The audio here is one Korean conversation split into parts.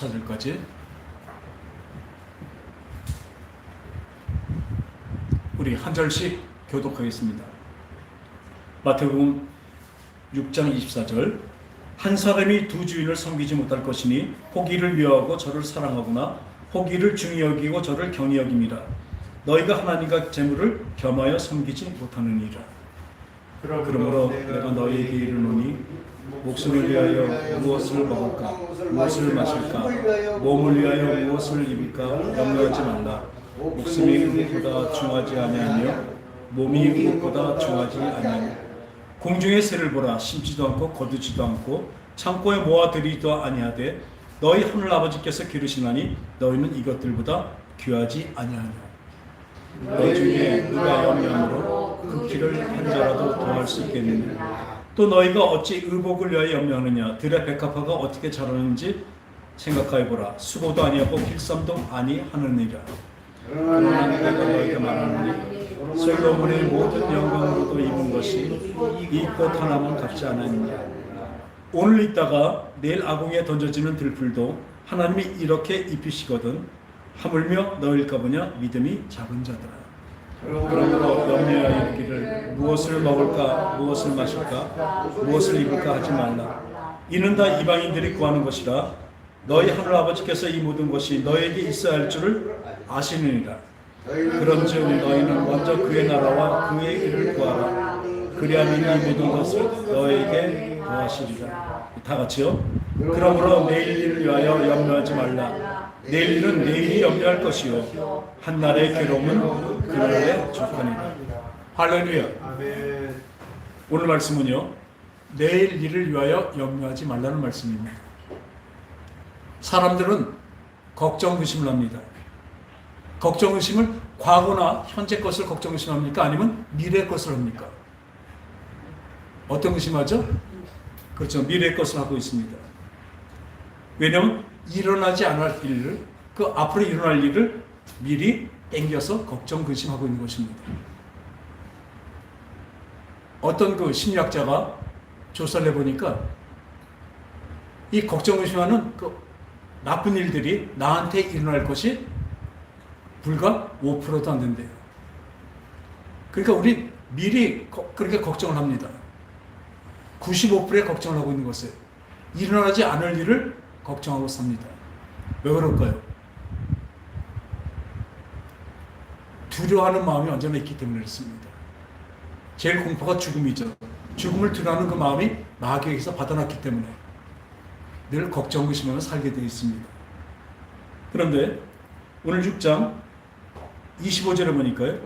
14절까지. 우리 한 절씩 교독하겠습니다. 마태복음 6장 24절. 한 사람이 두 주인을 섬기지 못할 것이니 포기를 미워하고 저를 사랑하거나 포기를 중히 여기고 저를 경히 여김이라. 너희가 하나님과 재물을 겸하여 섬기지 못하느니라. 그러므로 내가 너희에게 이르노니 목숨을 위하여 무엇을 먹을까, 무엇을 마실까, 몸을 위하여 무엇을 입을까 염려하지 말라. 목숨이 의복보다 중하지 아니하며 몸이 의복보다 중하지 아니하며. 공중의 새를 보라. 심지도 않고 거두지도 않고 창고에 모아들이지도 아니하되 너희 하늘 아버지께서 기르시나니 너희는 이것들보다 귀하지 아니하냐. 너희 중에 누가 염려함으로 그 길을 한 자라도 더할 수 있겠느냐. 또 너희가 어찌 의복을 위하여 염려하느냐. 들의 백합화가 어떻게 자라는지 생각하여보라. 수고도 아니하고 길쌈도 아니하느니라. 그러나 내가 너희에게 말하노니 솔로몬의 모든 영광으로도 입은 것이 이 꽃 하나만 값지 않았느냐. 오늘 있다가 내일 아궁이에 던져지는 들풀도 하나님이 이렇게 입히시거든 하물며 너희일까 보냐. 믿음이 작은 자들아. 그러므로 염려하여 이르기를 무엇을 먹을까, 무엇을 마실까, 무엇을 입을까 하지 말라. 이는 다 이방인들이 구하는 것이라. 너희 하늘 아버지께서 이 모든 것이 너희에게 있어야 할 줄을 아시느니라. 그런즉 너희는 먼저 그의 나라와 그의 일을 구하라. 그리하면 이 모든 것을 너희에게 더하시리라. 다 같이요. 그러므로 내일 일을 위하여 염려하지 말라. 내일 일은 내일이 염려할 것이요 한날의 괴로움은 그날에 족하니라. 할렐루야. 오늘 말씀은요, 내일 일을 위하여 염려하지 말라는 말씀입니다. 사람들은 걱정 의심을 합니다. 걱정 의심을 과거나 현재 것을 걱정 의심합니까? 아니면 미래 것을 합니까? 어떤 의심하죠? 그렇죠. 미래 것을 하고 있습니다. 왜냐하면 일어나지 않을 일을, 그 앞으로 일어날 일을 미리 땡겨서 걱정 근심하고 있는 것입니다. 어떤 그 심리학자가 조사를 해보니까 이 걱정 근심하는 그 나쁜 일들이 나한테 일어날 것이 불과 5%도 안 된대요. 그러니까 우리 미리 그렇게 걱정을 합니다. 95%의 걱정을 하고 있는 것을, 일어나지 않을 일을 걱정하고 삽니다. 왜 그럴까요? 두려워하는 마음이 언제나 있기 때문에 그렇습니다. 제일 공포가 죽음이죠. 죽음을 두려워하는 그 마음이 마귀에게서 받아놨기 때문에 늘 걱정 의심하며 살게 되어 있습니다. 그런데 오늘 6장 25절에 보니까요,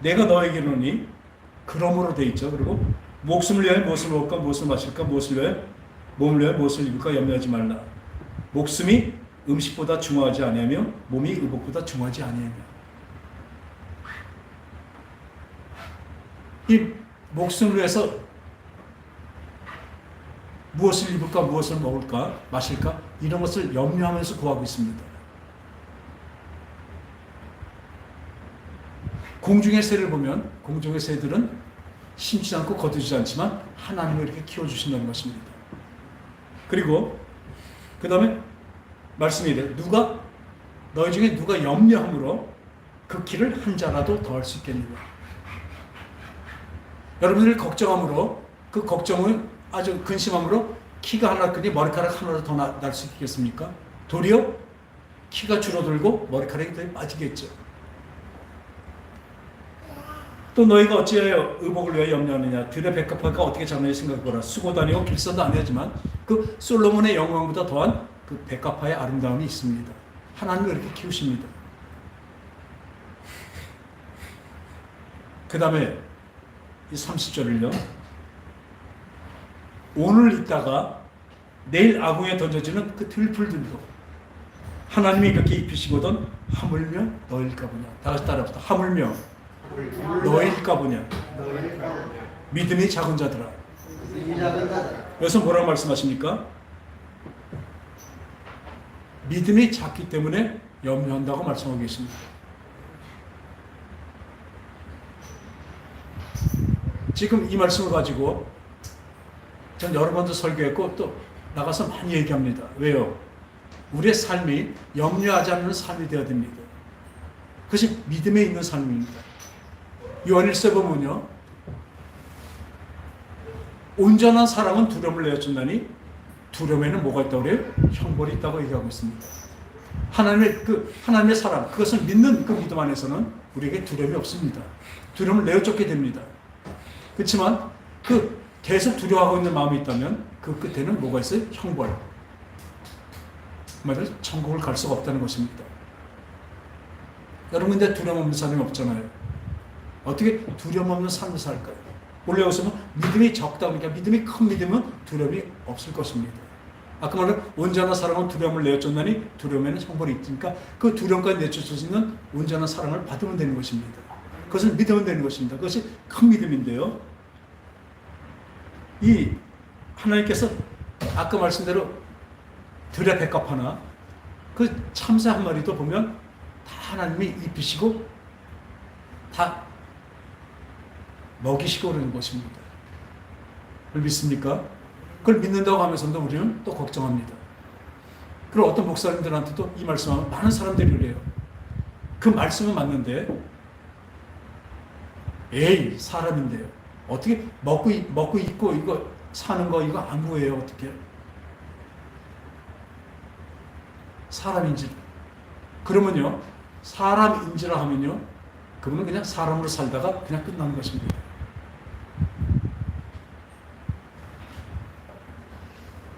내가 너에게 이르노니 그러므로 되어 있죠. 그리고 목숨을 위하여 무엇을 먹을까, 무엇을 마실까, 무엇을 위하여 몸을 위하여 무엇을 입을까 염려하지 말라. 목숨이 음식보다 중하지 아니하며 몸이 의복보다 중하지 아니하며. 이 목숨을 위해서 무엇을 입을까, 무엇을 먹을까, 마실까 이런 것을 염려하면서 구하고 있습니다. 공중의 새를 보면 공중의 새들은 심지 않고 거두지 않지만 하나님이 이렇게 키워주신다는 것입니다. 그리고 그 다음에 말씀이 이래. 너희 중에 누가 염려함으로 그 길을 한 자라도 더할 수 있겠느냐. 여러분들이 걱정함으로, 그 걱정은 아주 근심함으로 키가 하나 크니 머리카락 하나로 더 날 수 있겠습니까? 도리어 키가 줄어들고 머리카락이 더 빠지겠죠. 또 너희가 어찌하여 의복을 위하여 염려하느냐. 들의 백합화가 어떻게 자라는지 생각해보라. 수고도 아니고 길쌈도 아니하지만 그 솔로몬의 영광보다 더한 그 백합화의 아름다움이 있습니다. 하나님을 이렇게 키우십니다. 그 다음에 이 30절을요. 오늘 있다가 내일 아궁이에 던져지는 그 들풀들도 하나님이 이렇게 입히시거든 하물며 너일까 보냐. 다 같이 따라합시다. 하물며 너일까 보냐. 믿음이 작은 자들아. 여기서 뭐라고 말씀하십니까? 믿음이 작기 때문에 염려한다고 말씀하고 계십니다. 지금 이 말씀을 가지고 전 여러 번도 설교했고 또 나가서 많이 얘기합니다. 왜요? 우리의 삶이 염려하지 않는 삶이 되어야 됩니다. 그것이 믿음에 있는 삶입니다. 요한일서에 보면요, 온전한 사랑은 두려움을 내어준다니 두려움에는 뭐가 있다고 그래요? 형벌이 있다고 얘기하고 있습니다. 하나님의 사랑, 그것을 믿는 그 믿음 안에서는 우리에게 두려움이 없습니다. 두려움을 내어쫓게 됩니다. 그렇지만 그 계속 두려워하고 있는 마음이 있다면 그 끝에는 뭐가 있어요? 형벌. 그 말은 천국을 갈 수가 없다는 것입니다. 여러분, 근데 두려움 없는 사람이 없잖아요. 어떻게 두려움 없는 삶을 살까요? 원래 여기서 믿음이 적다 보니까, 믿음이 큰 믿음은 두려움이 없을 것입니다. 아까 말한 온전한 사랑은 두려움을 내어쫓나니 두려움에는 형벌이 있으니까 그 두려움까지 내쫓을 수 있는 온전한 사랑을 받으면 되는 것입니다. 그것을 믿으면 되는 것입니다. 그것이 큰 믿음인데요. 이 하나님께서 아까 말씀대로 들의 백합 하나, 그 참새 한 마리도 보면 다 하나님이 입히시고 다 먹이시고 그러는 것입니다. 그걸 믿습니까? 그걸 믿는다고 하면서도 우리는 또 걱정합니다. 그리고 어떤 목사님들한테도 이 말씀하면 많은 사람들이 그래요. 그 말씀은 맞는데, 에이, 사람인데요. 어떻게 먹고 있고 이거 사는 거 이거 아무예요, 어떻게? 사람인지. 그러면요, 사람인지라 하면요, 그러면 그냥 사람으로 살다가 그냥 끝나는 것입니다.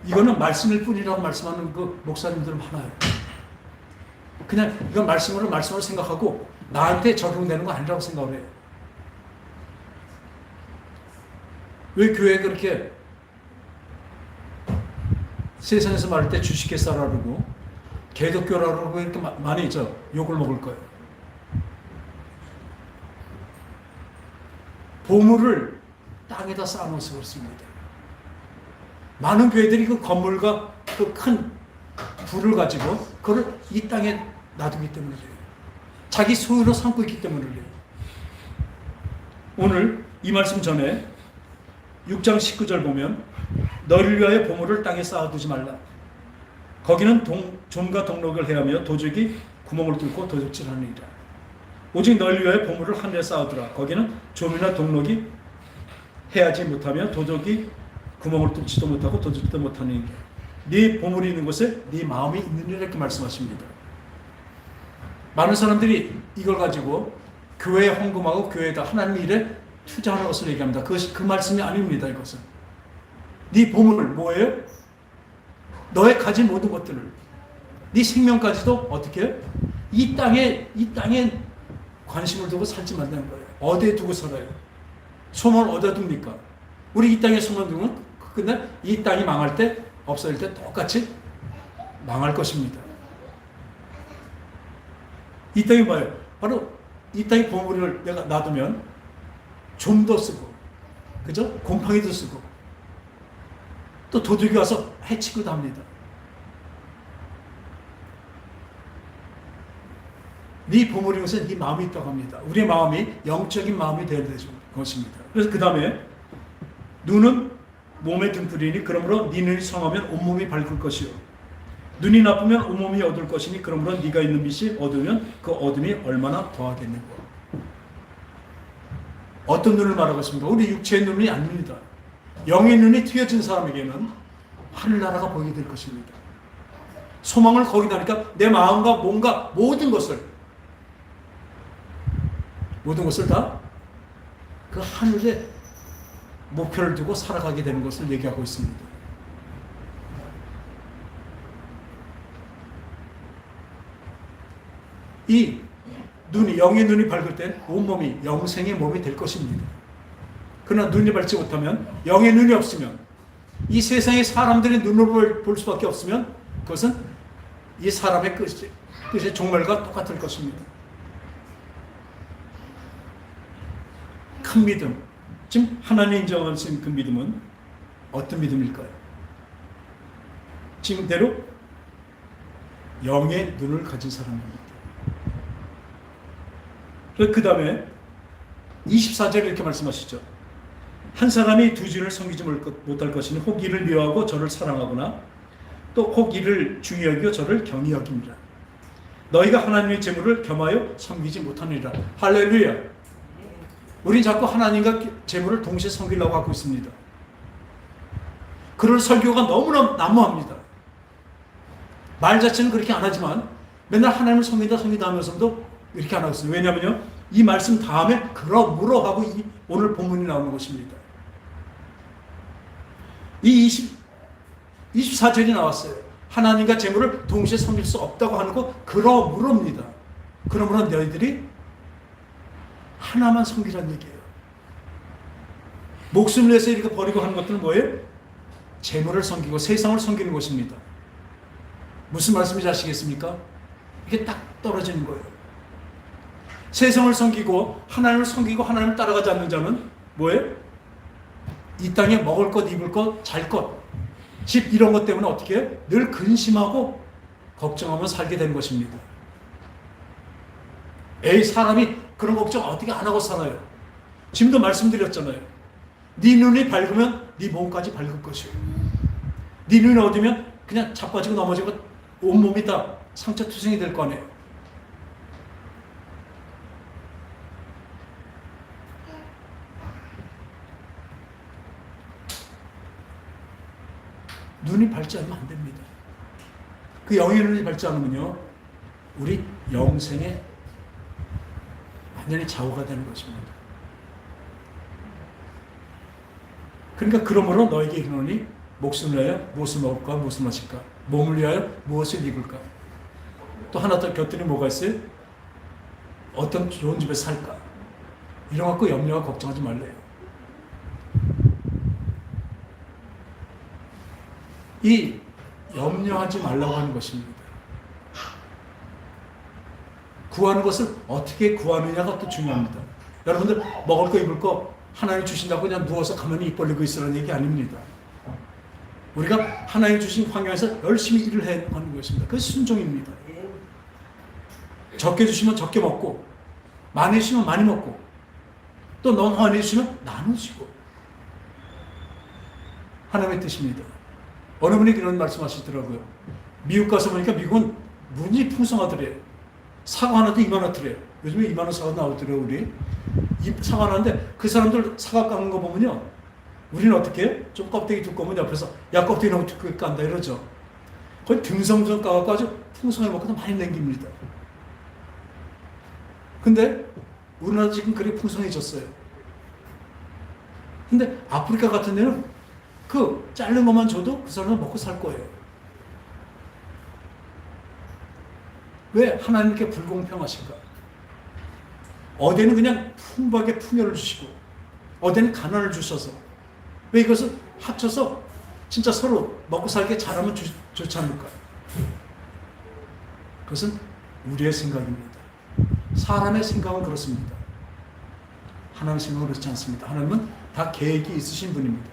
이거는 말씀일 뿐이라고 말씀하는 그 목사님들은 많아요. 그냥 이건 말씀으로 생각하고 나한테 적용되는 거 아니라고 생각을 해요. 왜 교회에 그렇게 세상에서 말할 때 주식회 사라 그러고 개독교라 그러고 이렇게 많이 있죠. 욕을 먹을 거예요. 보물을 땅에다 쌓아놓아서 그렇습니다. 많은 교회들이 그 건물과 그 큰 부를 가지고 그걸 이 땅에 놔두기 때문에 그래요. 자기 소유로 삼고 있기 때문에 그래요. 오늘 이 말씀 전에 6장 19절 보면 너를 위하여 보물을 땅에 쌓아두지 말라. 거기는 좀과 동록을 해하며 도적이 구멍을 뚫고 도적질하느니라. 오직 너를 위하여 보물을 하늘에 쌓아두라. 거기는 좀이나 동록이 해하지 못하며 도적이 구멍을 뚫지도 못하고 도둑도 못하는 게 네 보물이 있는 곳에 네 마음이 있느니라 이렇게 말씀하십니다. 많은 사람들이 이걸 가지고 교회에 헌금하고 교회에다 하나님의 일에 투자하는 것을 얘기합니다. 그것이 그 말씀이 아닙니다. 이것은 네 보물을 뭐예요? 너의 가진 모든 것들을, 네 생명까지도 어떻게 해요? 이 땅에 관심을 두고 살지 말라는 거예요. 어디에 두고 살아요? 소망을 어디에 둡니까? 우리 이 땅에 소망 두면 근데 이 땅이 망할 때, 없어질 때 똑같이 망할 것입니다. 이 땅이 뭐예요? 바로 이 땅의 보물을 내가 놔두면 좀도 쓰고, 그죠? 곰팡이도 쓰고, 또 도둑이 와서 해치기도 합니다. 네 보물인 것은 네 마음이 있다고 합니다. 우리의 마음이 영적인 마음이 되어야 되는 것입니다. 그래서 그 다음에 눈은 몸의 등불이니 그러므로 네 눈이 성하면 온몸이 밝을 것이요 눈이 나쁘면 온몸이 어두울 것이니 그러므로 네가 있는 빛이 어두우면 그 어둠이 얼마나 더하겠는가. 어떤 눈을 말하고 있습니까? 우리 육체의 눈이 아닙니다. 영의 눈이 트여진 사람에게는 하늘나라가 보이게 될 것입니다. 소망을 거기다 하니까 내 마음과 몸과 모든 것을 다 그 하늘에 목표를 두고 살아가게 되는 것을 얘기하고 있습니다. 이 눈이, 영의 눈이 밝을 때 온몸이 영생의 몸이 될 것입니다. 그러나 눈이 밝지 못하면, 영의 눈이 없으면, 이 세상의 사람들의 눈으로 볼 수밖에 없으면 그것은 이 사람의 끝의 종말과 똑같을 것입니다. 큰 믿음, 지금 하나님 인정하신 그 믿음은 어떤 믿음일까요? 지금대로 영의 눈을 가진 사람입니다. 그 다음에 24절에 이렇게 말씀하시죠. 한 사람이 두 주인을 섬기지 못할 것이니 혹 이를 미워하고 저를 사랑하거나 또 혹 이를 중히 여기고 저를 경히 여깁니다. 너희가 하나님의 재물을 겸하여 섬기지 못하느니라. 할렐루야. 우린 자꾸 하나님과 재물을 동시에 섬기려고 하고 있습니다. 그럴 설교가 너무나 난무합니다. 말 자체는 그렇게 안 하지만 맨날 하나님을 섬긴다 하면서도 이렇게 안 하고 있어요. 왜냐하면요, 이 말씀 다음에 그러므로 하고 오늘 본문이 나오는 것입니다. 이 24절이 나왔어요. 하나님과 재물을 동시에 섬길 수 없다고 하는 거 그러므로입니다. 그러므로 너희들이 하나만 섬기라는 얘기예요. 목숨을 내서 이렇게 버리고 하는 것들은 뭐예요? 재물을 섬기고 세상을 섬기는 것입니다. 무슨 말씀인지 아시겠습니까? 이게 딱 떨어지는 거예요. 세상을 섬기고 하나님을 섬기고 하나님을 따라가지 않는 자는 뭐예요? 이 땅에 먹을 것, 입을 것, 잘 것, 집 이런 것 때문에 어떻게 해요? 늘 근심하고 걱정하며 살게 되는 것입니다. 사람이 그런 걱정 어떻게 안 하고 살아요? 지금도 말씀드렸잖아요. 네 눈이 밝으면 네 몸까지 밝을 것이요. 네 눈이 어두면 그냥 자빠지고 넘어지고 온몸이 다 상처투성이 될 거 아니에요. 눈이 밝지 않으면 안 됩니다. 그 영의 눈이 밝지 않으면요, 우리 영생에 완전히 좌우가 되는 것입니다. 그러니까 그러므로 너에게 이르노니 목숨을 위하여 무엇을 먹을까 무엇을 마실까, 몸을 위하여 무엇을 입을까. 또 하나 더 곁들이 뭐가 있어요? 어떤 좋은 집에 살까. 이런 거 갖고 염려와 걱정하지 말래요. 이 염려하지 말라고 하는 것입니다. 구하는 것을 어떻게 구하느냐가 또 중요합니다. 여러분들 먹을 거 입을 거 하나님 주신다고 그냥 누워서 가만히 입 벌리고 있으라는 얘기 아닙니다. 우리가 하나님 주신 환경에서 열심히 일을 해야 하는 것입니다. 그것이 순종입니다. 적게 주시면 적게 먹고, 많이 주시면 많이 먹고, 또 너무 많이 주시면 나누시고, 하나님의 뜻입니다. 어느 분이 그런 말씀하시더라고요. 미국 가서 보니까 미국은 문이 풍성하더래요. 사과 하나도 2만원더래요. 요즘에 2만원 사과 나오더래요. 우리 사과 하나인데 그 사람들 사과 깎는 거 보면요, 우리는 어떻게 해요? 좀 껍데기 두꺼우면 옆에서 야 껍데기 너무 두껍게 깐다 이러죠. 거의 등성등 까갖고 아주 풍성하게 먹고 많이 남깁니다. 근데 우리나라 지금 그렇게 풍성해졌어요. 근데 아프리카 같은 데는 그 자른 것만 줘도 그 사람은 먹고 살 거예요. 왜 하나님께 불공평하신가? 어디는 그냥 풍부하게 풍요를 주시고 어디는 가난을 주셔서, 왜 이것을 합쳐서 진짜 서로 먹고 살게 잘하면 좋지 않을까? 그것은 우리의 생각입니다. 사람의 생각은 그렇습니다. 하나님의 생각은 그렇지 않습니다. 하나님은 다 계획이 있으신 분입니다.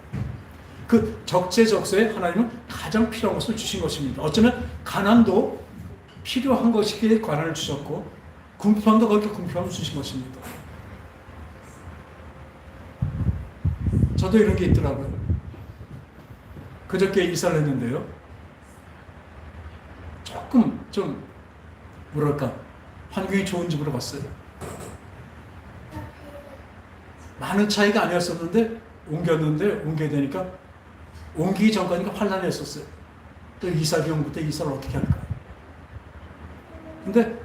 그 적재적소에 하나님은 가장 필요한 것을 주신 것입니다. 어쩌면 가난도 필요한 것이기에 가난을 주셨고, 궁핍함도 거기에 궁핍함을 주신 것입니다. 저도 이런 게 있더라고요. 그저께 이사를 했는데요, 조금 좀 뭐랄까 환경이 좋은 집으로 갔어요. 많은 차이가 아니었었는데 옮겨야 되니까 옮기기 전까지가 환란했었어요. 또 이사 비용부터 이사를 어떻게 할까. 근데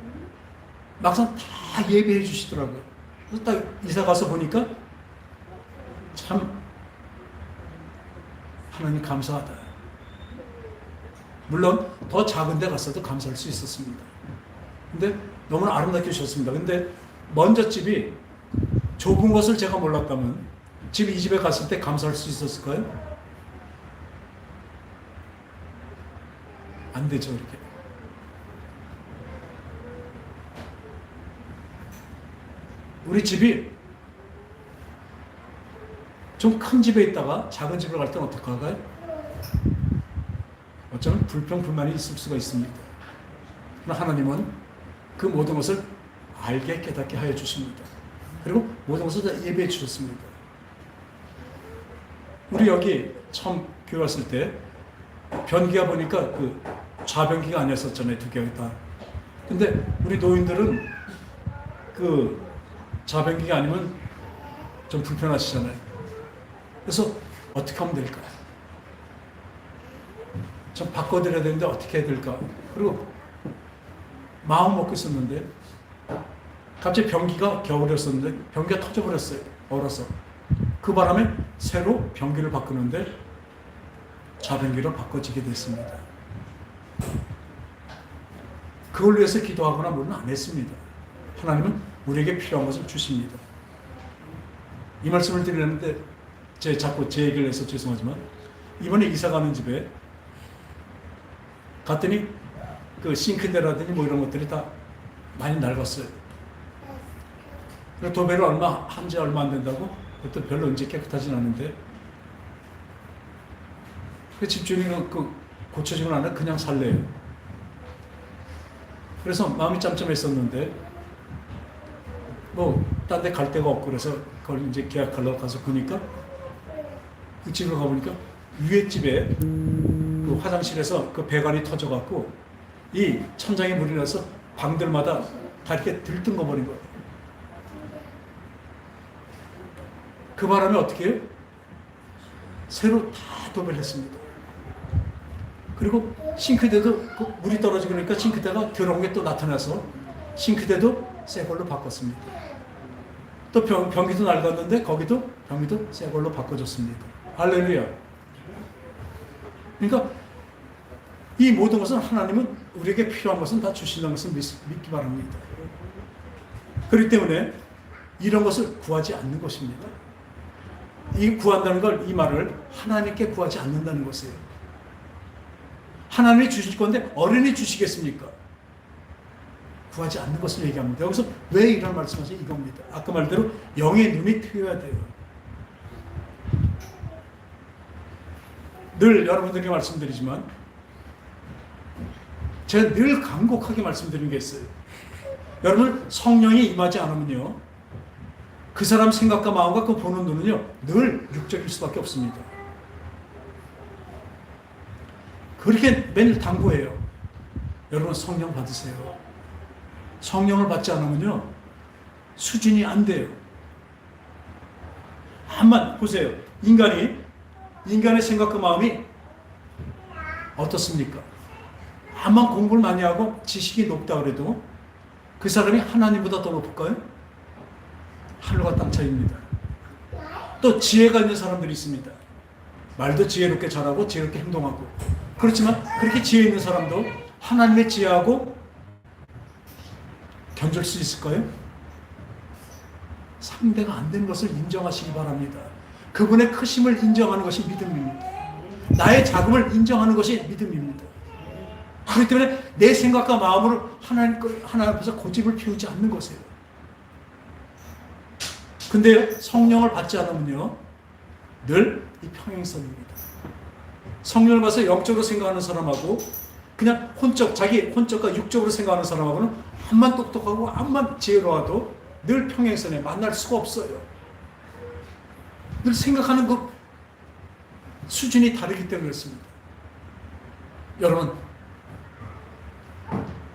막상 다 예배해 주시더라고요. 그래서 딱 이사 가서 보니까 참 하나님 감사하다. 물론 더 작은 데 갔어도 감사할 수 있었습니다. 근데 너무나 아름답게 주셨습니다. 근데 먼저 집이 좁은 것을 제가 몰랐다면 이 집에 갔을 때 감사할 수 있었을까요? 안 되죠, 이렇게. 우리 집이 좀 큰 집에 있다가 작은 집으로 갈 때는 어떻게 할까요? 어쩌면 불평불만이 있을 수가 있습니다. 그러나 하나님은 그 모든 것을 알게 깨닫게 하여 주십니다. 그리고 모든 것을 다 예배해 주셨습니다. 우리 여기 처음 교회 왔을 때 변기가 보니까 그 좌변기가 아니었었잖아요. 두 개가 다. 근데 우리 노인들은 그 좌변기가 아니면 좀 불편하시잖아요. 그래서 어떻게 하면 될까? 좀 바꿔드려야 되는데 어떻게 해야 될까? 그리고 마음 먹고 있었는데 갑자기 변기가 겨울이었었는데 변기가 터져버렸어요. 얼어서. 그 바람에 새로 변기를 바꾸는데 좌변기로 바꿔지게 됐습니다. 그걸 위해서 기도하거나 물론 안 했습니다. 하나님은 우리에게 필요한 것을 주십니다. 이 말씀을 드리는데 자꾸 제 얘기를 해서 죄송하지만 이번에 이사 가는 집에 갔더니 그 싱크대라든지 뭐 이런 것들이 다 많이 낡았어요. 그리고 도배를 한 지 얼마 안 된다고? 그것도 별로 언제 깨끗하진 않은데 그 집주인은 그 고쳐지고 나면 그냥 살래요. 그래서 마음이 짬짬했었는데 뭐 딴 데 갈 데가 없고 그래서 그걸 이제 계약하려고 가서 보니까 그 집을 가보니까 위에 집에 그 화장실에서 그 배관이 터져갖고 이 천장에 물이 나서 방들마다 다 이렇게 들뜬거 버린 거예요. 그 바람에 어떻게 해요? 새로 다 도배를 했습니다. 그리고 싱크대도 그 물이 떨어지고 그러니까 싱크대가 더러운 게 또 나타나서 싱크대도 새 걸로 바꿨습니다. 또 변기도 낡았는데 거기도 변기도 새 걸로 바꿔줬습니다. 할렐루야. 그러니까 이 모든 것은 하나님은 우리에게 필요한 것은 다 주신다는 것을 믿기 바랍니다. 그렇기 때문에 이런 것을 구하지 않는 것입니다. 이 구한다는 걸, 이 말을 하나님께 구하지 않는다는 것이에요. 하나님이 주실 건데 어른이 주시겠습니까? 구하지 않는 것을 얘기합니다. 여기서 왜 이런 말씀하세요? 이겁니다. 아까 말대로 영의 눈이 트여야 돼요. 늘 여러분들에게 말씀드리지만 제가 늘 간곡하게 말씀드리는 게 있어요. 여러분 성령이 임하지 않으면요 그 사람 생각과 마음과 그 보는 눈은요 늘 육적일 수밖에 없습니다. 그렇게 매일 당부해요. 여러분 성령 받으세요. 성령을 받지 않으면요 수준이 안 돼요. 한번 보세요. 인간의 생각과 마음이 어떻습니까? 한번 공부를 많이 하고 지식이 높다 그래도 그 사람이 하나님보다 더 높을까요? 하늘과 땅 차이입니다. 또 지혜가 있는 사람들이 있습니다. 말도 지혜롭게 잘하고 지혜롭게 행동하고 그렇지만 그렇게 지혜 있는 사람도 하나님의 지혜하고 견줄 수 있을까요? 상대가 안 되는 것을 인정하시기 바랍니다. 그분의 크심을 인정하는 것이 믿음입니다. 나의 작음을 인정하는 것이 믿음입니다. 그렇기 때문에 내 생각과 마음으로 하나님 앞에서 고집을 피우지 않는 것이에요. 근데 성령을 받지 않으면요 늘 이 평행선입니다. 성령을 받아서 영적으로 생각하는 사람하고 그냥 자기 혼적과 육적으로 생각하는 사람하고는 암만 똑똑하고 암만 지혜로워도 늘 평행선에 만날 수가 없어요. 늘 생각하는 그 수준이 다르기 때문에 그렇습니다. 여러분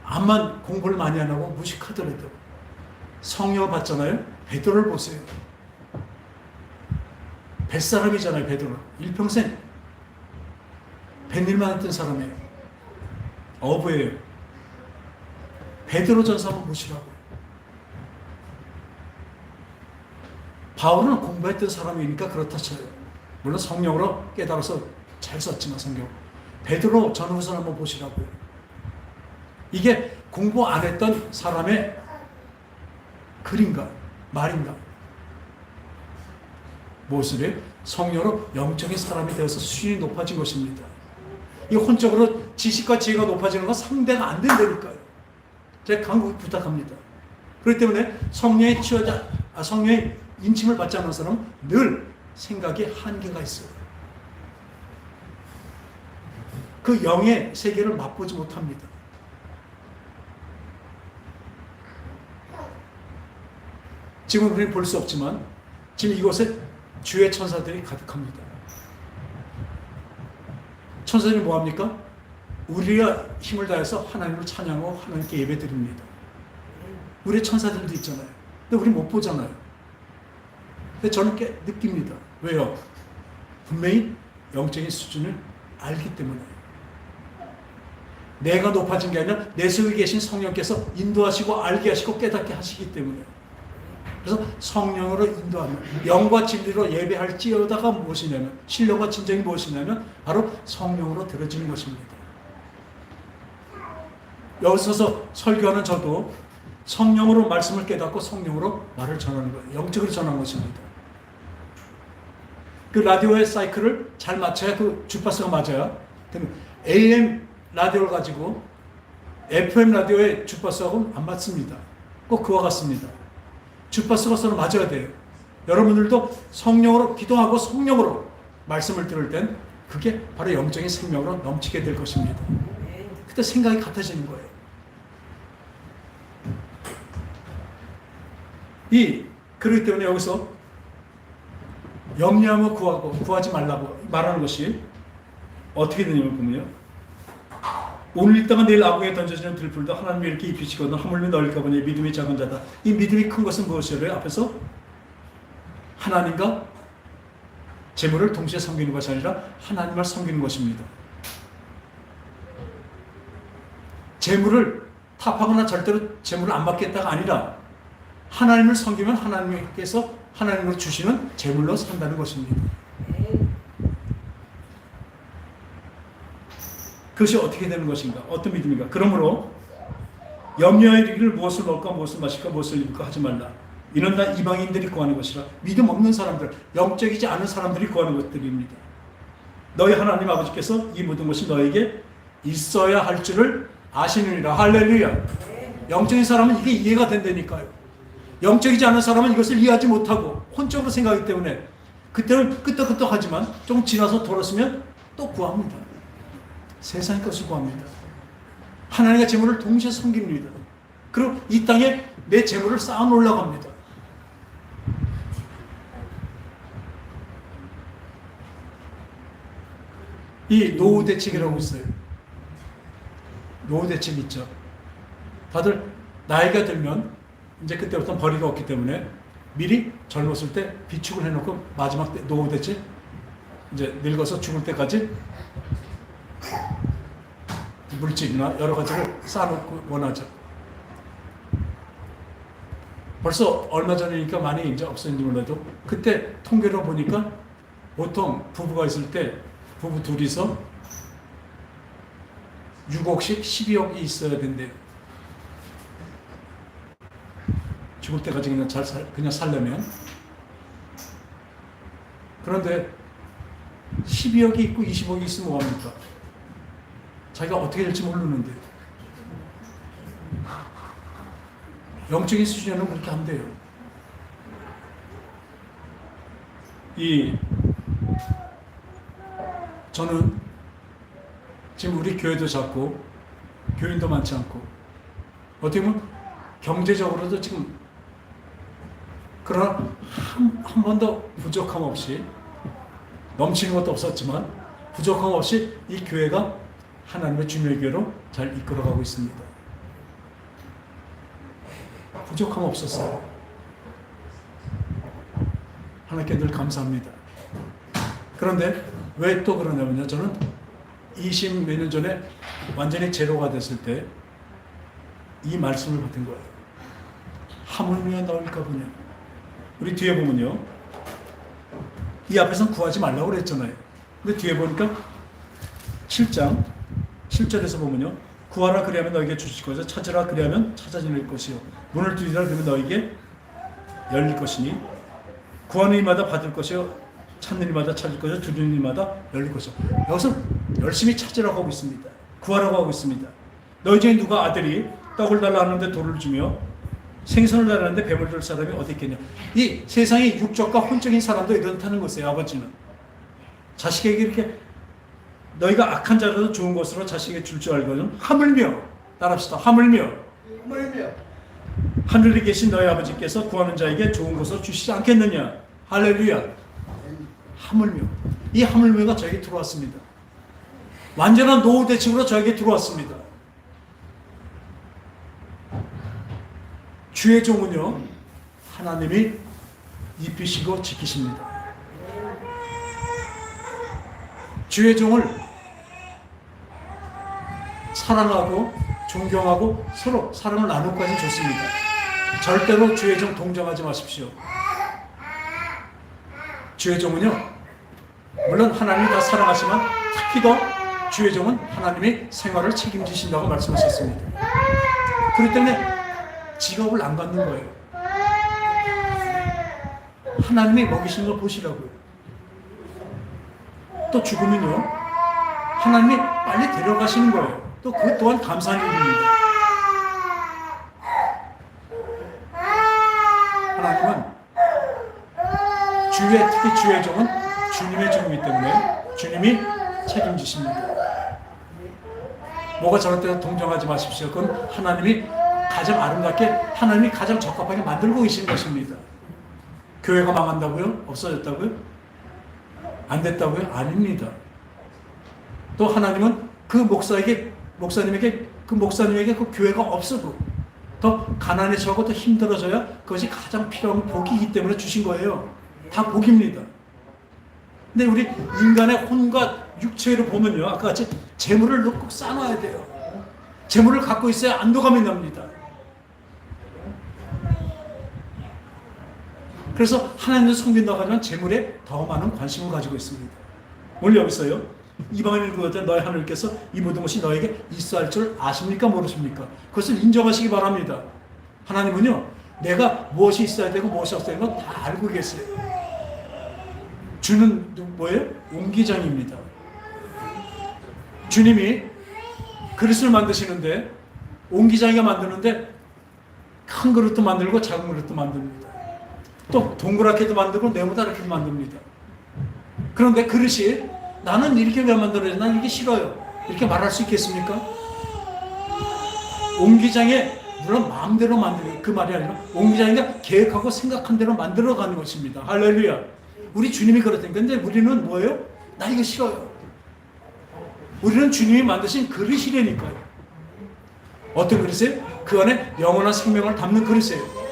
암만 공부를 많이 안 하고 무식하더라도 성령을 받잖아요. 베드로를 보세요. 뱃사람이잖아요. 베드로 일평생 뱃일만 했던 사람이에요. 어부예요. 베드로 전서 한번 보시라고요. 바울은 공부했던 사람이니까 그렇다 쳐요. 물론 성령으로 깨달아서 잘 썼지만 성경. 베드로 전후서 한번 보시라고요. 이게 공부 안 했던 사람의 글인가 말인가? 무엇을 성령으로 영적인 사람이 되어서 수준이 높아진 것입니다. 이 혼적으로 지식과 지혜가 높아지는 건 상대가 안 된다니까요. 제가 간곡히 부탁합니다. 그렇기 때문에 성령의 인침을 받지 않는 사람은 늘 생각에 한계가 있어요. 그 영의 세계를 맛보지 못합니다. 지금 우리는 볼 수 없지만 지금 이곳에 주의 천사들이 가득합니다. 천사들이 뭐합니까? 우리가 힘을 다해서 하나님을 찬양하고 하나님께 예배드립니다. 우리 천사들도 있잖아요. 근데 우리 못 보잖아요. 근데 저는 느낍니다. 왜요? 분명히 영적인 수준을 알기 때문에. 내가 높아진 게 아니라 내 속에 계신 성령께서 인도하시고 알게 하시고 깨닫게 하시기 때문에. 그래서 성령으로 인도하면, 영과 진리로 예배할지어다가 무엇이냐면, 신령과 진정이 무엇이냐면 바로 성령으로 들어지는 것입니다. 여기 서서 설교하는 저도 성령으로 말씀을 깨닫고 성령으로 말을 전하는 거예요. 영적으로 전하는 것입니다. 그 라디오의 사이클을 잘 맞춰야 그 주파수가 맞아야. AM 라디오를 가지고 FM 라디오의 주파수하고는 안 맞습니다. 꼭 그와 같습니다. 주파수가 서로 맞아야 돼요. 여러분들도 성령으로 기도하고 성령으로 말씀을 들을 땐 그게 바로 영적인 생명으로 넘치게 될 것입니다. 그때 생각이 같아지는 거예요. 그렇기 때문에 여기서 염려하며 구하고 구하지 말라고 말하는 것이 어떻게 되냐면 보면요. 오늘 읽다가 내일 아궁에 던져지는 들풀도 하나님이 이렇게 입히시거든 하물며 너희가 보니 믿음이 작은 자다. 이 믿음이 큰 것은 무엇이래요? 앞에서 하나님과 재물을 동시에 섬기는 것이 아니라 하나님을 섬기는 것입니다. 재물을 탑하거나 절대로 재물을 안 받겠다가 아니라 하나님을 섬기면 하나님께서 하나님으로 주시는 재물로 산다는 것입니다. 그것이 어떻게 되는 것인가? 어떤 믿음인가? 그러므로 염려하기를 무엇을 먹을까, 무엇을 마실까, 무엇을 입을까 하지 말라. 이는 다 이방인들이 구하는 것이라. 믿음 없는 사람들, 영적이지 않은 사람들이 구하는 것들입니다. 너희 하나님 아버지께서 이 모든 것이 너에게 있어야 할 줄을 아시느니라. 할렐루야. 영적인 사람은 이게 이해가 된다니까요. 영적이지 않은 사람은 이것을 이해하지 못하고 혼적으로 생각하기 때문에 그때는 끄떡끄떡하지만 좀 지나서 돌았으면 또 구합니다. 세상의 것을 구합니다. 하나님과 재물을 동시에 섬깁니다. 그리고 이 땅에 내 재물을 쌓아 놓으려고 합니다. 이 노후 대책이라고 있어요. 노후 대책이 있죠. 다들 나이가 들면 이제 그때부터 벌이가 없기 때문에 미리 젊었을 때 비축을 해놓고 마지막 때 노후 대책, 이제 늙어서 죽을 때까지 물질이나 여러 가지를 쌓아놓고 원하죠. 벌써 얼마 전이니까 많이 이제 없어진지 몰라도 그때 통계로 보니까 보통 부부가 있을 때 부부 둘이서 6억씩 12억이 있어야 된대요. 죽을 때까지 그냥 살려면. 그런데 12억이 있고 20억이 있으면 뭐합니까? 자기가 어떻게 될지 모르는데. 영적인 수준에는 그렇게 안 돼요. 저는 지금 우리 교회도 작고 교인도 많지 않고 어떻게 보면 경제적으로도 지금 그러나 한 번도 부족함 없이 넘치는 것도 없었지만 부족함 없이 이 교회가 하나님의 주님의 교회로 잘 이끌어가고 있습니다. 부족함 없었어요. 하나님께 늘 감사합니다. 그런데 왜 또 그러냐면요. 저는 20 몇 년 전에 완전히 제로가 됐을 때 이 말씀을 받은 거예요. 하물며 넣을까 보냐. 우리 뒤에 보면요. 이 앞에서는 구하지 말라고 그랬잖아요. 근데 뒤에 보니까 7장 7절에서 보면요. 구하라 그리하면 너에게 주실 것이요 찾으라 그리하면 찾아질 것이요 문을 두드리라 그러면 너에게 열릴 것이니 구하는 이마다 받을 것이요 찾는 이마다 찾을 것이요 두드리는 이마다 열릴 것이요. 여기서 열심히 찾으라고 하고 있습니다. 구하라고 하고 있습니다. 너희 중에 누가 아들이 떡을 달라 하는데 돌을 주며 생선을 달라 하는데 뱀을 줄 사람이 어디 있겠냐. 이 세상의 육적과 혼적인 사람도 이렇다는 것이에요. 아버지는 자식에게 이렇게 너희가 악한 자라도 좋은 것으로 자식에게 줄 줄 알거든. 하물며 따라합시다. 하물며 하늘에 계신 너희 아버지께서 구하는 자에게 좋은 것을 주시지 않겠느냐. 할렐루야. 하물며. 이 하물며가 저에게 들어왔습니다. 완전한 노후 대책으로 저에게 들어왔습니다. 주의 종은요, 하나님이 입히시고 지키십니다. 주의 종을 사랑하고 존경하고 서로 사랑을 나누고 하면 좋습니다. 절대로 주의 종 동정하지 마십시오. 주의 종은요, 물론 하나님이 다 사랑하지만 특히 더 주의 종은 하나님이 생활을 책임지신다고 말씀하셨습니다. 그렇기 때문에 직업을 안 갖는 거예요. 하나님이 먹이시는 걸 보시라고요. 또 죽으면요, 하나님이 빨리 데려가시는 거예요. 또 그 또한 감사한 일입니다. 하나님은 특히 주의 종은 주님의 종이기 때문에 주님이 책임지십니다. 뭐가 저럴 때 동정하지 마십시오. 그건 하나님이 가장 아름답게, 하나님이 가장 적합하게 만들고 계신 것입니다. 교회가 망한다고요? 없어졌다고요? 안 됐다고요? 아닙니다. 또 하나님은 그 목사님에게 그 교회가 없어도 더 가난에 처하고 더 힘들어져야 그것이 가장 필요한 복이기 때문에 주신 거예요. 다 복입니다. 근데 우리 인간의 혼과 육체를 보면요, 아까 같이 재물을 꼭 쌓아놔야 돼요. 재물을 갖고 있어야 안도감이 납니다. 그래서 하나님을 섬긴다고 하지만 재물에 더 많은 관심을 가지고 있습니다. 오늘 여기서요, 이방인을 구하자 너희 하나님께서 이 모든 것이 너에게 있어야 할 줄 아십니까? 모르십니까? 그것을 인정하시기 바랍니다. 하나님은요, 내가 무엇이 있어야 되고 무엇이 없어야 되는 건 다 알고 계세요. 주는 뭐예요? 옹기장입니다. 주님이 그릇을 만드시는데, 옹기장이가 만드는데 큰 그릇도 만들고 작은 그릇도 만듭니다. 또 동그랗게도 만들고 네모나게도 만듭니다. 그런데 그릇이 나는 이렇게 왜 만들어야 나는 이게 싫어요, 이렇게 말할 수 있겠습니까? 옹기장에 물론 마음대로 만드는 그 말이 아니라 옹기장이가 계획하고 생각한 대로 만들어가는 것입니다. 할렐루야. 우리 주님이 그렇다니까. 근데 우리는 뭐예요? 나 이거 싫어요. 우리는 주님이 만드신 그릇이라니까요. 어떤 그릇이에요? 그 안에 영원한 생명을 담는 그릇이에요.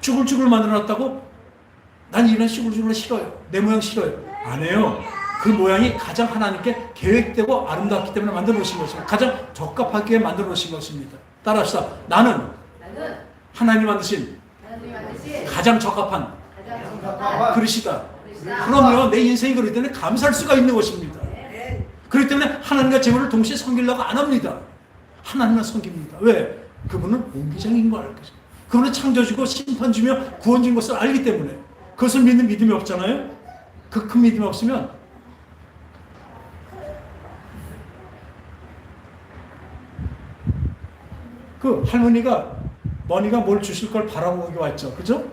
쭈글쭈글 만들어놨다고 난 이런 쭈글쭈글 싫어요, 내 모양 싫어요, 안 해요. 그 모양이 가장 하나님께 계획되고 아름답기 때문에 만들어 놓으신 것입니다. 가장 적합하게 만들어 놓으신 것입니다. 따라합시다. 나는 하나님이 만드신 가장 적합한 그릇이다. 그러면 내 인생이 그렇기 때문에 감사할 수가 있는 것입니다. 그렇기 때문에 하나님과 재물을 동시에 섬기려고 안 합니다. 하나님만 섬깁니다. 왜? 그분은 옹기장인 걸 알고 계십니다. 그분은 창조주고 심판주며 구원주인 것을 알기 때문에. 그것을 믿는 믿음이 없잖아요. 그 큰 믿음이 없으면 그 할머니가 머니가 뭘 주실 걸 바라고 여기 왔죠. 그죠?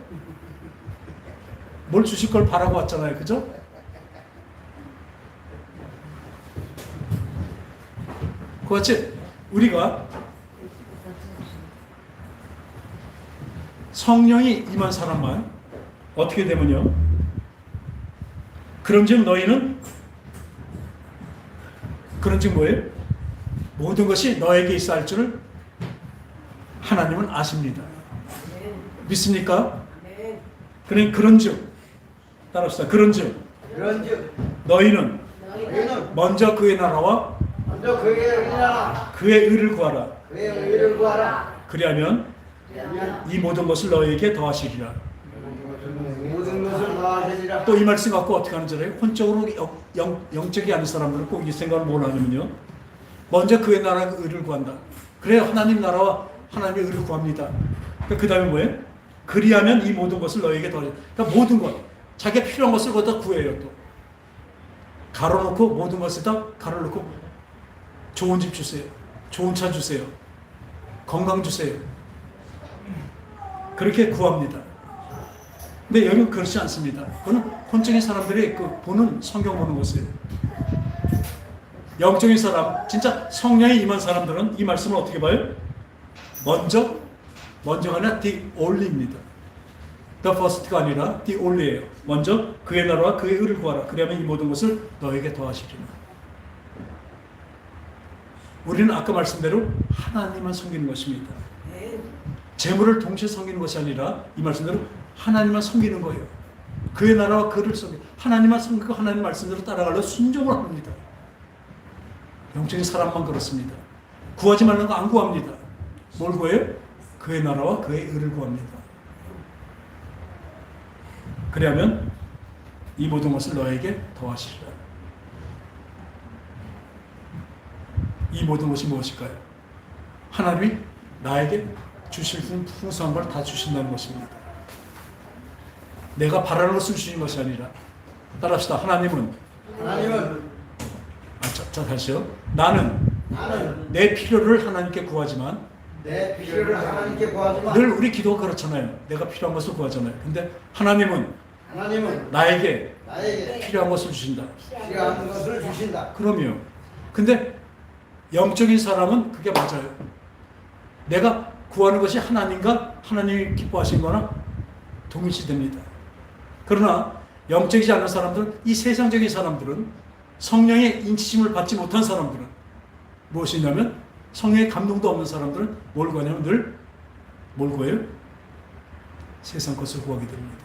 뭘 주실 걸 바라고 왔잖아요. 그죠? 그같이 우리가 성령이 임한 사람만 어떻게 되면요, 그런즉 너희는, 그런즉 뭐예요? 모든 것이 너에게 있어 할 줄을 하나님은 아십니다. 믿습니까? 그런즉 따라합시다. 그런즉 너희는 먼저 그의 나라와 그의 의를 구하라. 그리하면 이 모든 것을 너희에게 더하시리라. 또 이 말씀 갖고 어떻게 하는 줄 알아요? 혼적으로 영적이 아닌 사람들은 꼭 이 생각을 뭘 하냐면요, 먼저 그의 나라와 의를 구한다. 그래야 하나님 나라와 하나님의 의를 구합니다. 그 다음에 뭐예요? 그리하면 이 모든 것을 너희에게 더하시리라. 그러니까 모든 것, 자기가 필요한 것을 거기다 구해요. 또 가로놓고 모든 것을 다 가로놓고 좋은 집 주세요, 좋은 차 주세요, 건강 주세요, 그렇게 구합니다. 근데 여기는 그렇지 않습니다. 그거는 혼적인 사람들이 그 보는, 성경 보는 것이에요. 영적인 사람, 진짜 성령이 임한 사람들은 이 말씀을 어떻게 봐요? 먼저가 아니라 the only입니다. the first가 아니라 the only예요. 먼저 그의 나라와 그의 의를 구하라. 그러면 이 모든 것을 너에게 더하시리라. 우리는 아까 말씀대로 하나님만 섬기는 것입니다. 재물을 동시에 섬기는 것이 아니라 이 말씀대로 하나님만 섬기는 거예요. 그의 나라와 그를 섬기고 하나님만 섬기고 하나님 말씀대로 따라가려 순종을 합니다. 영적인 사람만 그렇습니다. 구하지 말라는 거 안 구합니다. 뭘 구해요? 그의 나라와 그의 의를 구합니다. 그리하면 이 모든 것을 너에게 더하시리라. 이 모든 것이 무엇일까요? 하나님이 나에게 주실 수 있는 풍성한 걸 다 주신다는 것입니다. 내가 바라는 것을 주신 것이 아니라 따라합시다. 하나님은 자 다시요. 나는 내 필요를 하나님께 구하지만 늘 우리 기도가 그렇잖아요. 내가 필요한 것을 구하잖아요. 근데 하나님은 나에게 필요한 것을 주신다. 그럼요. 근데 영적인 사람은 그게 맞아요. 내가 구하는 것이 하나님과 하나님이 기뻐하신 거나 동일시됩니다. 그러나 영적이지 않은 사람들은, 이 세상적인 사람들은, 성령의 인치심을 받지 못한 사람들은 무엇이냐면, 성령의 감동도 없는 사람들은 뭘 구하냐면 늘 뭘 구해요? 세상 것을 구하게 됩니다.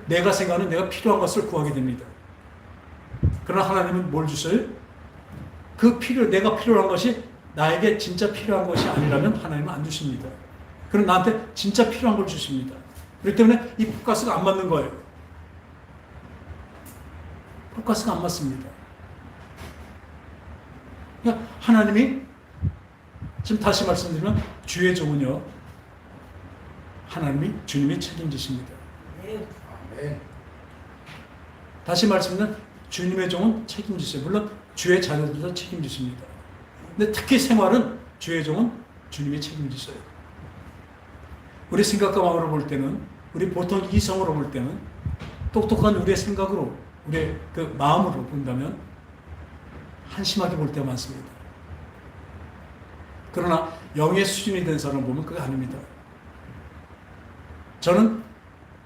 내가 생각하는 내가 필요한 것을 구하게 됩니다. 그러나 하나님은 뭘 주셔요? 내가 필요한 것이 나에게 진짜 필요한 것이 아니라면 하나님은 안 주십니다. 그럼 나한테 진짜 필요한 걸 주십니다. 그렇기 때문에 이 포커스가 안 맞는 거예요. 포커스가 안 맞습니다. 그러니까 하나님이, 지금 다시 말씀드리면 주의 종은요, 주님이 책임지십니다. 다시 말씀드리면 주님의 종은 책임지세요. 물론 주의 자녀들도 책임지십니다. 근데 특히 생활은 주의 종은 주님이 책임지셔요. 우리 생각과 마음으로 볼 때는, 우리 보통 이성으로 볼 때는, 똑똑한 우리의 생각으로, 우리의 그 마음으로 본다면 한심하게 볼 때가 많습니다. 그러나 영의 수준이 된 사람 보면 그게 아닙니다. 저는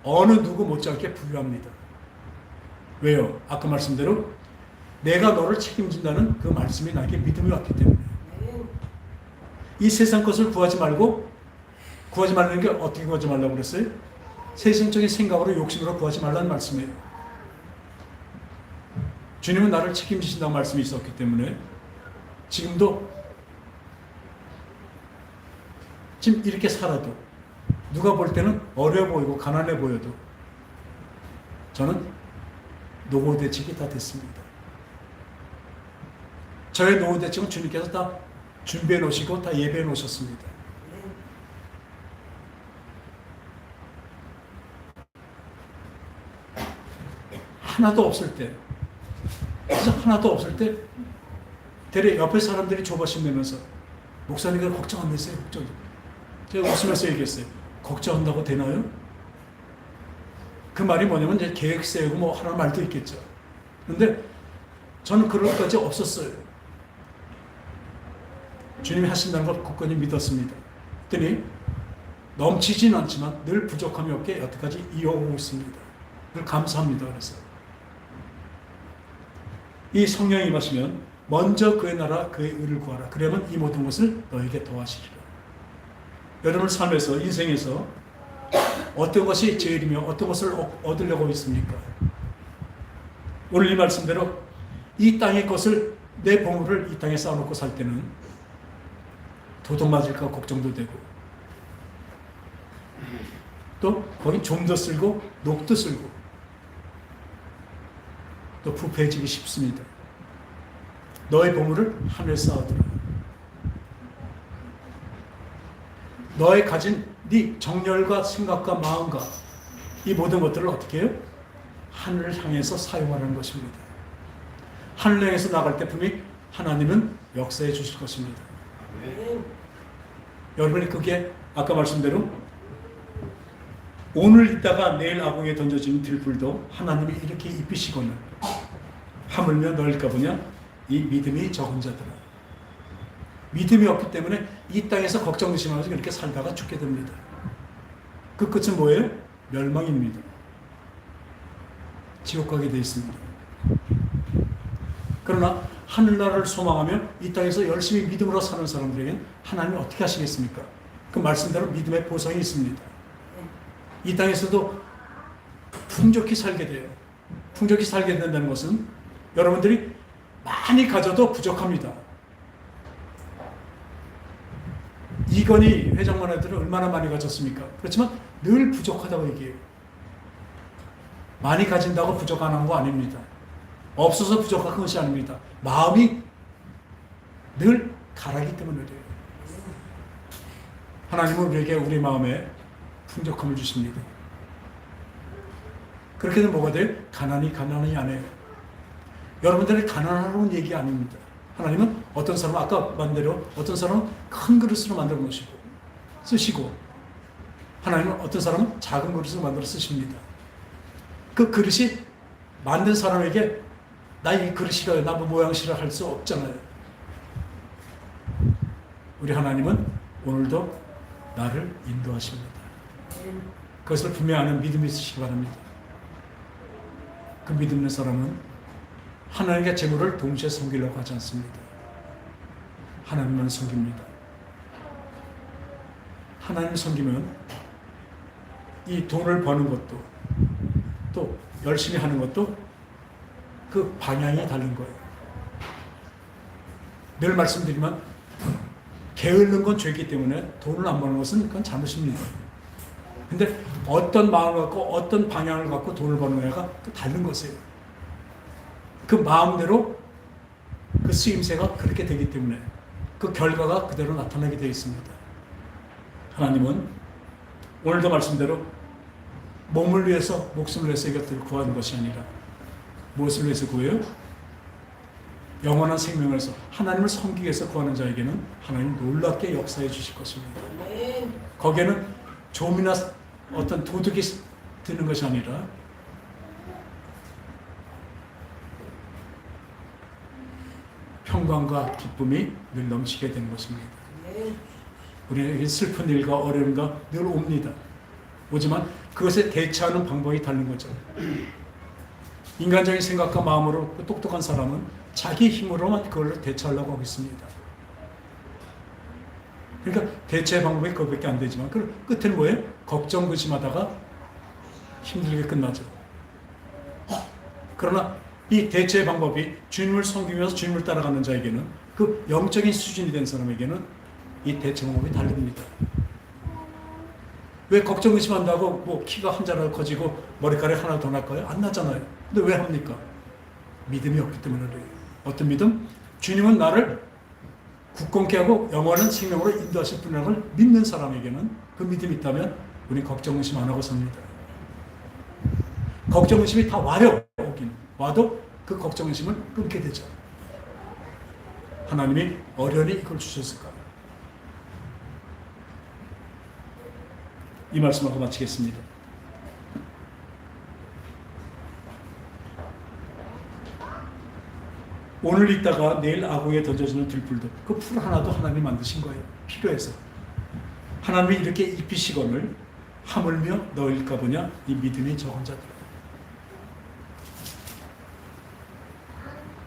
어느 누구 못지않게 부유합니다. 왜요? 아까 말씀대로 내가 너를 책임진다는 그 말씀이 나에게 믿음이 왔기 때문에. 이 세상 것을 구하지 말라는 게 어떻게 구하지 말라고 그랬어요? 세상적인 생각으로 욕심으로 구하지 말라는 말씀이에요. 주님은 나를 책임지신다는 말씀이 있었기 때문에 지금도 지금 이렇게 살아도 누가 볼 때는 어려 보이고 가난해 보여도 저는 노후 대책이 다 됐습니다. 저의 노후 대책은 주님께서 다 준비해 놓으시고 다 예배해 놓으셨습니다. 하나도 없을 때, 진짜 하나도 없을 때 대래 옆에 사람들이 조바심 내면서 목사님이 걱정 안 되세요? 걱정. 제가 웃으면서 얘기했어요. 걱정한다고 되나요? 그 말이 뭐냐면 이제 계획 세우고 뭐 하라는 말도 있겠죠. 그런데 저는 그럴 것까지 없었어요. 주님이 하신다는 걸 굳건히 믿었습니다. 그랬더니 넘치진 않지만 늘 부족함이 없게 여태까지 이어오고 있습니다. 늘 감사합니다. 그래서 이 성령이 임하시면 먼저 그의 나라 그의 의를 구하라. 그러면 이 모든 것을 너에게 더하시리라. 여러분 삶에서, 인생에서 어떤 것이 제일이며 어떤 것을 얻으려고 있습니까? 오늘 이 말씀대로 이 땅의 것을, 내 보물을 이 땅에 쌓아놓고 살 때는 도둑 맞을까 걱정도 되고, 또 거기 좀도 쓸고 녹도 쓸고 또 부패해지기 쉽습니다. 너의 보물을 하늘에 쌓아두라. 너의 가진 네 정열과 생각과 마음과 이 모든 것들을 어떻게 해요? 하늘을 향해서 사용하는 것입니다. 하늘을 향해서 나갈 때 분명히 하나님은 역사해 주실 것입니다. 여러분이 그게 아까 말씀대로 오늘 있다가 내일 아궁이에 던져지는 들불도 하나님이 이렇게 입히시거늘 하물며 너일까 보냐? 이 믿음이 적은 자들아. 믿음이 없기 때문에 이 땅에서 걱정 의심하면서 그렇게 살다가 죽게 됩니다. 그 끝은 뭐예요? 멸망입니다. 지옥 가게 되어 있습니다. 그러나 하늘나라를 소망하며 이 땅에서 열심히 믿음으로 사는 사람들에게는 하나님이 어떻게 하시겠습니까? 그 말씀대로 믿음의 보상이 있습니다. 이 땅에서도 풍족히 살게 돼요. 풍족히 살게 된다는 것은 여러분들이 많이 가져도 부족합니다. 이건희 회장만 애들은 얼마나 많이 가졌습니까? 그렇지만 늘 부족하다고 얘기해요. 많이 가진다고 부족 안 한 거 아닙니다. 없어서 부족한 것이 아닙니다. 마음이 늘 가라기 때문에 그래요. 하나님은 우리에게 우리 마음에 풍족함을 주십니다. 그렇게 되면 뭐가 돼요? 가난이 아니에요. 여러분들이 가난하라는 얘기 아닙니다. 하나님은 어떤 사람은 아까 말대로 어떤 사람은 큰 그릇으로 만들어 놓으시고 쓰시고 하나님은 어떤 사람은 작은 그릇으로 만들어 쓰십니다. 그 그릇이 만든 사람에게 나 이 그릇 싫어요, 나 모양 싫어 할 수 없잖아요. 우리 하나님은 오늘도 나를 인도하십니다. 그것을 분명히 아는 믿음이 있으시기 바랍니다. 그 믿음 있는 사람은 하나님과 재물을 동시에 섬기려고 하지 않습니다. 하나님만 섬깁니다. 하나님을 섬기면 이 돈을 버는 것도 또 열심히 하는 것도 그 방향이 다른 거예요. 늘 말씀드리면 게으른 건 죄이기 때문에 돈을 안 버는 것은 그건 잘못입니다. 근데 어떤 마음을 갖고 어떤 방향을 갖고 돈을 버느냐가 다른 것이에요. 그 마음대로 그 쓰임새가 그렇게 되기 때문에 그 결과가 그대로 나타나게 되어 있습니다. 하나님은 오늘도 말씀대로 몸을 위해서 목숨을 위해서 이것들을 구하는 것이 아니라 무엇을 위해서 구해요? 영원한 생명을 위해서 하나님을 섬기기 위해서 구하는 자에게는 하나님 놀랍게 역사해 주실 것입니다. 거기에는 좀이나 어떤 도둑이 드는 것이 아니라 평강과 기쁨이 늘 넘치게 되는 것입니다. 우리에게 슬픈 일과 어려움과 늘 옵니다. 오지만 그것에 대처하는 방법이 다른 거죠. 인간적인 생각과 마음으로 똑똑한 사람은 자기 힘으로만 그걸로 대처하려고 하고 있습니다. 그러니까 대처의 방법이 그것밖에 안 되지만 그 끝에는 뭐예요? 걱정 근심하다가 힘들게 끝나죠. 그러나 이 대처의 방법이 주님을 섬기면서 주님을 따라가는 자에게는 그 영적인 수준이 된 사람에게는 이 대처 방법이 다릅니다. 왜 걱정 의심한다고 뭐 키가 한 자락 커지고 머리카락이 하나 더 날까요? 안 나잖아요. 근데 왜 합니까? 믿음이 없기 때문에 그래요. 어떤 믿음? 주님은 나를 굳건케 하고 영원한 생명으로 인도하실 분이라는 걸 믿는 사람에게는 그 믿음이 있다면 우리 걱정 의심 안 하고 삽니다. 걱정 의심이 다 와요. 오긴 와도 그 걱정 의심을 끊게 되죠. 하나님이 어련히 이걸 주셨을까? 이 말씀하고 마치겠습니다. 오늘 있다가 내일 아궁이에 던져지는 들풀도 그 풀 하나도 하나님이 만드신 거예요. 필요해서. 하나님이 이렇게 입히시거늘 하물며 너일까 보냐 이 믿음이 적은 자들.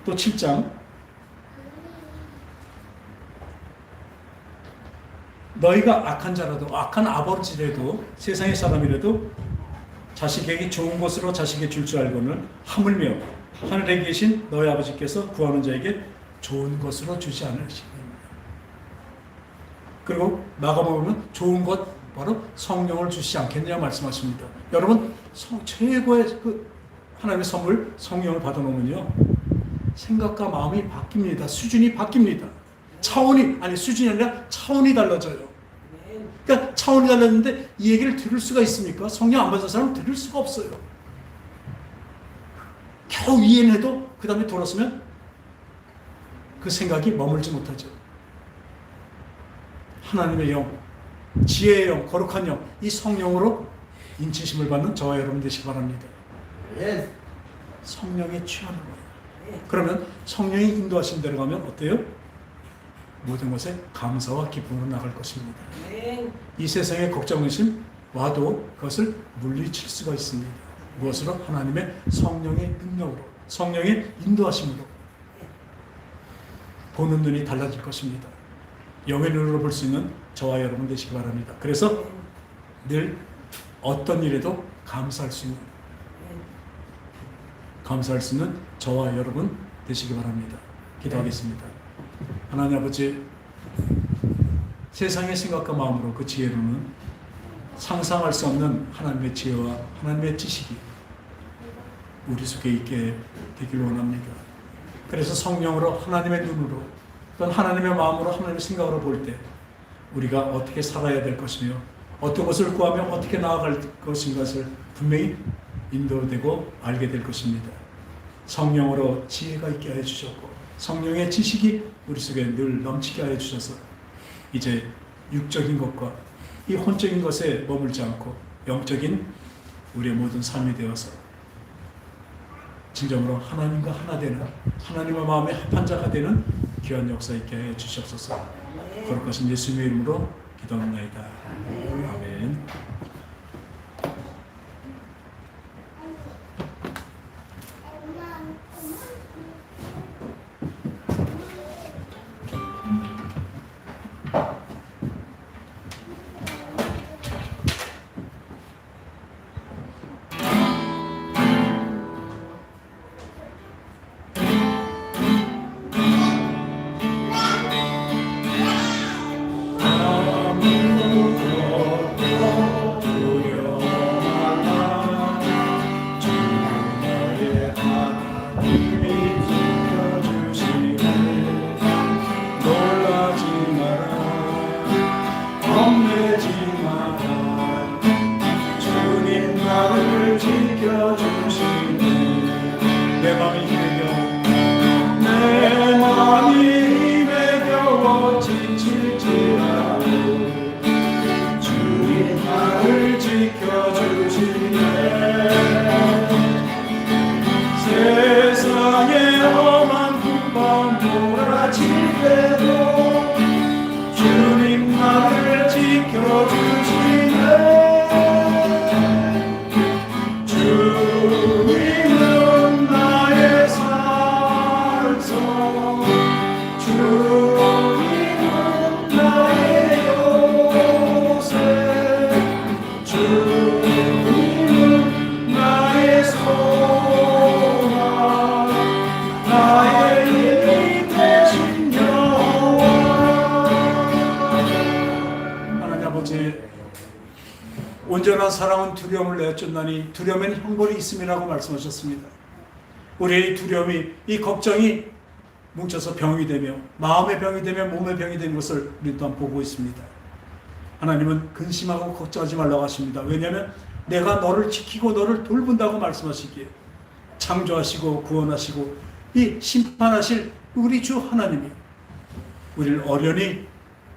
또 7장 너희가 악한 자라도 악한 아버지라도 세상의 사람이라도 자식에게 좋은 것으로 자식에게 줄 줄 알고는 하물며 하늘에 계신 너희 아버지께서 구하는 자에게 좋은 것으로 주지 않으십니다. 그리고 나가보면 좋은 것 바로 성령을 주시지 않겠느냐 말씀하십니다. 여러분 최고의 그 하나님의 선물 성령을 받아놓으면요 생각과 마음이 바뀝니다. 수준이 바뀝니다. 수준이 아니라 차원이 달라져요. 그러니까 차원이 달랐는데 이 얘기를 들을 수가 있습니까? 성령 안 받은 사람은 들을 수가 없어요. 겨우 이해는 해도 그 다음에 돌아서면 그 생각이 머물지 못하죠. 하나님의 영, 지혜의 영, 거룩한 영, 이 성령으로 인치심을 받는 저와 여러분 되시기 바랍니다. 성령에 취하는 거예요. 그러면 성령이 인도하신 대로 가면 어때요? 모든 것에 감사와 기쁨으로 나갈 것입니다. 이 세상의 걱정, 의심 와도 그것을 물리칠 수가 있습니다. 무엇으로? 하나님의 성령의 능력으로, 성령의 인도하심으로. 보는 눈이 달라질 것입니다. 영의 눈으로 볼 수 있는 저와 여러분 되시기 바랍니다. 그래서 늘 어떤 일에도 감사할 수 있는 저와 여러분 되시기 바랍니다. 기도하겠습니다. 하나님 아버지, 세상의 생각과 마음으로 그 지혜로는 상상할 수 없는 하나님의 지혜와 하나님의 지식이 우리 속에 있게 되길 원합니다. 그래서 성령으로 하나님의 눈으로 또는 하나님의 마음으로 하나님의 생각으로 볼 때 우리가 어떻게 살아야 될 것이며 어떤 것을 구하며 어떻게 나아갈 것인가를 분명히 인도되고 알게 될 것입니다. 성령으로 지혜가 있게 하여 주셨고 성령의 지식이 우리 속에 늘 넘치게 하여 주셔서 이제 육적인 것과 이 혼적인 것에 머물지 않고 영적인 우리의 모든 삶이 되어서 진정으로 하나님과 하나 되는 하나님의 마음에 합한 자가 되는 귀한 역사 있게 해 주시옵소서. 거룩하신 예수님의 이름으로 기도합니다. 아멘. 온전한 사랑은 두려움을 내쫓나니 두려움엔 형벌이 있음이라고 말씀하셨습니다. 우리의 두려움이, 이 걱정이 뭉쳐서 병이 되며 마음의 병이 되며 몸의 병이 된 것을 우리 또한 보고 있습니다. 하나님은 근심하고 걱정하지 말라고 하십니다. 왜냐하면 내가 너를 지키고 너를 돌본다고 말씀하시기에 창조하시고 구원하시고 이 심판하실 우리 주 하나님이 우리를 어련히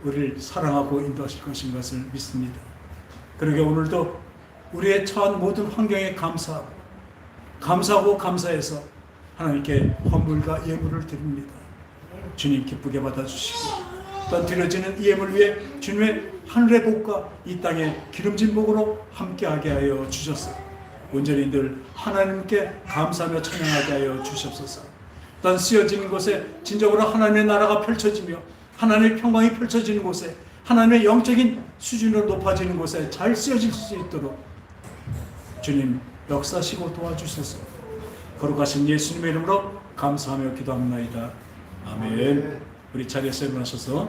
우리를 사랑하고 인도하실 것인 것을 믿습니다. 그러게 오늘도 우리의 처한 모든 환경에 감사하고 감사해서 하나님께 헌물과 예물을 드립니다. 주님 기쁘게 받아주시고 또 드려지는 이 예물 위에 주님의 하늘의 복과 이 땅의 기름진 복으로 함께하게 하여 주셔서 온전히 늘 하나님께 감사하며 찬양하게 하여 주시옵소서. 또한 쓰여지는 곳에 진정으로 하나님의 나라가 펼쳐지며 하나님의 평강이 펼쳐지는 곳에 하나님의 영적인 수준으로 높아지는 곳에 잘 쓰여질 수 있도록 주님 역사하시고 도와주셔서 거룩하신 예수님의 이름으로 감사하며 기도합니다. 아멘. 우리 자리에서 일어나셔서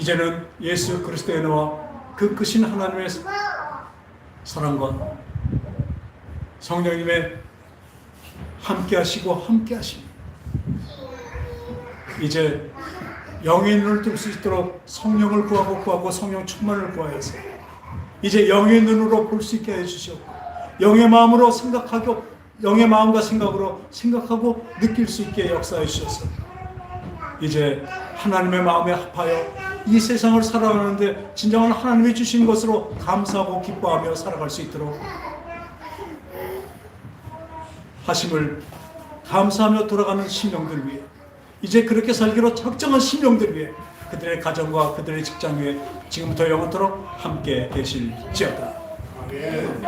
이제는 예수 그리스도의 은혜와 그 크신 하나님의 사랑과 성령님의 함께 하시고 함께 하시니 이제 영의 눈을 뜰 수 있도록 성령을 구하고 성령 충만을 구하여서 이제 영의 눈으로 볼 수 있게 해주시옵고 영의 마음으로 생각하고 영의 마음과 생각으로 생각하고 느낄 수 있게 역사해 주셔서 이제 하나님의 마음에 합하여 이 세상을 살아가는데 진정한 하나님이 주신 것으로 감사하고 기뻐하며 살아갈 수 있도록 하심을 감사하며 돌아가는 심령들 위해 이제 그렇게 살기로 작정한 심령들 위해 그들의 가정과 그들의 직장 위에 지금부터 영원토록 함께 계실지어다. 아멘.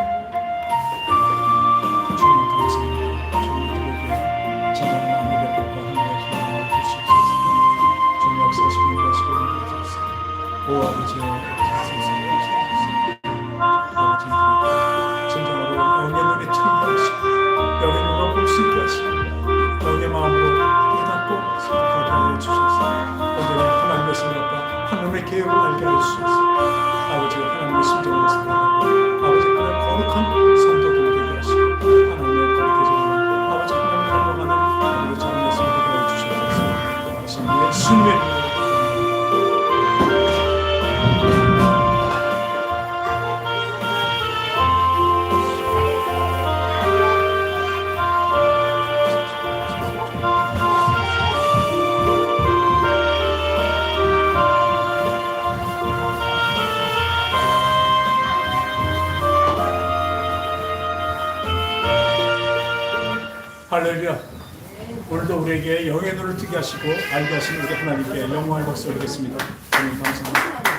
주님 감사합니다. 주님들에게 진정한 아무의 복과 함께 기도하여 주시옵소서. 주님 역사하시고 인도하시고 인도하소서. 오 아버지여 세상에 주시옵소서. 아버지들에게 진정으로 영의 눈에 청구하시고 영의 눈으로 볼 수 있게 하시고 영의 마음으로 깨닫고 생각하게 하여 주소서. 오늘의 하나님의 생각과 하나님의 계획을 알게 하여 주소서. 아버지가 하나님의 심정을 생각하고 아버지 그의 거룩한 성도들 되게 하시고 하나님의 거룩해져서 아버지 하나님을 닮아가는 우리 자녀의 성도들 되게 해주시옵소서. 하나님 예수님의 할렐루야. 오늘도 우리에게 영의 눈을 뜨게 하시고 알게 하시는 우리 하나님께 영광의 박수 올리겠습니다. 주님 감사합니다.